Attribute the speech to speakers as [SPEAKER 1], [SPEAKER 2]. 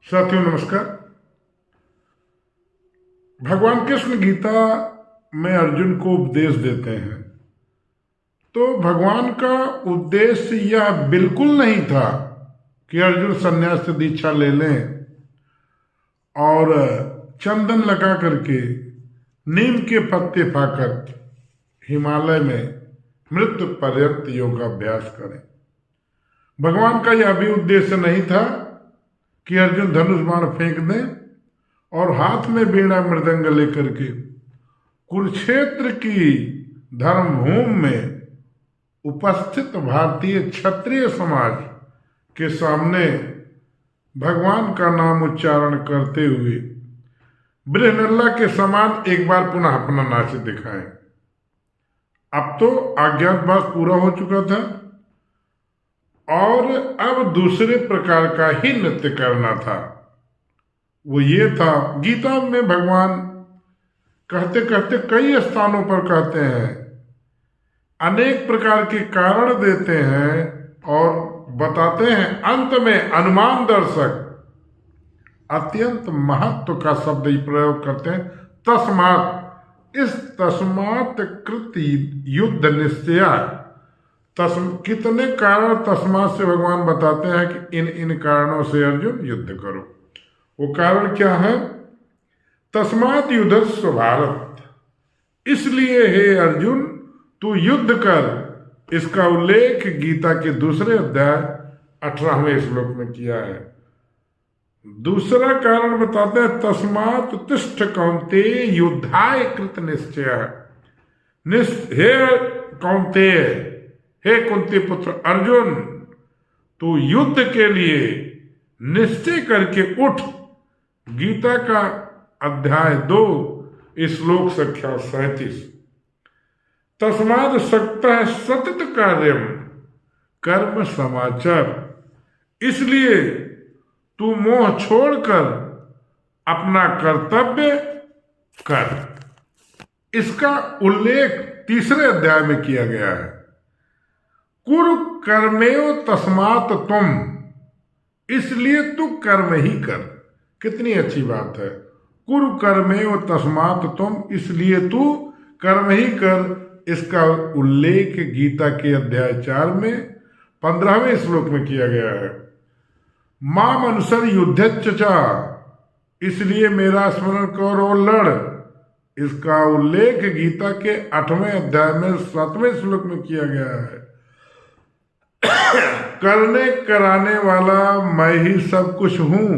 [SPEAKER 1] साथियों नमस्कार। भगवान कृष्ण गीता में अर्जुन को उपदेश देते हैं तो भगवान का उद्देश्य यह बिल्कुल नहीं था कि अर्जुन संन्यास से दीक्षा ले लें और चंदन लगा करके नीम के पत्ते पाकर हिमालय में मृत्यु पर्यंत योगाभ्यास करें। भगवान का यह भी उद्देश्य नहीं था कि अर्जुन धनुष बाण फेंक दें और हाथ में वीणा मृदंग लेकर के कुरुक्षेत्र की धर्मभूमि में उपस्थित भारतीय क्षत्रिय समाज के सामने भगवान का नाम उच्चारण करते हुए बृहनल्ला के समान एक बार पुनः अपना नाच दिखाएं। अब तो अज्ञातवास पूरा हो चुका था और अब दूसरे प्रकार का ही नृत्य करना था। वो ये था, गीता में भगवान कहते कहते कई स्थानों पर कहते हैं, अनेक प्रकार के कारण देते हैं और बताते हैं। अंत में अनुमान दर्शक अत्यंत महत्व का शब्द ही प्रयोग करते हैं, तस्मात्। इस तस्मात् कृत युद्ध निश्चय, कितने कारण तस्मात् से भगवान बताते हैं कि इन कारणों से अर्जुन युद्ध करो। वो कारण क्या है? तस्मात् युद्धस्व भारत, इसलिए हे अर्जुन तू युद्ध कर। इसका उल्लेख गीता के दूसरे अध्याय 18वें श्लोक में किया है। दूसरा कारण बताते हैं, तस्मात् तिष्ठ कौन्तेय युद्धाय कृत निश्चय। हे कौन्तेय, हे कुंती पुत्र अर्जुन, तू युद्ध के लिए निश्चय करके उठ। गीता का अध्याय 2 श्लोक संख्या 37। तस्माद सक्तः सतत कार्यम कर्म समाचार, इसलिए तू मोह छोड़कर अपना कर्तव्य कर। इसका उल्लेख तीसरे अध्याय में किया गया है। कुरु कर्मेव तस्मात् तुम, इसलिए तू कर्म ही कर। कितनी अच्छी बात है। कुरु कर्मेव तस्मात् तुम, इसलिए तू कर्म ही कर। इसका उल्लेख गीता के अध्याय 4 में 15वें श्लोक में किया गया है। माम अनुसर युद्धच्चा, इसलिए मेरा स्मरण कर और लड़। इसका उल्लेख गीता के 8वें अध्याय में 7वें श्लोक में किया गया है। करने कराने वाला मैं ही सब कुछ हूं।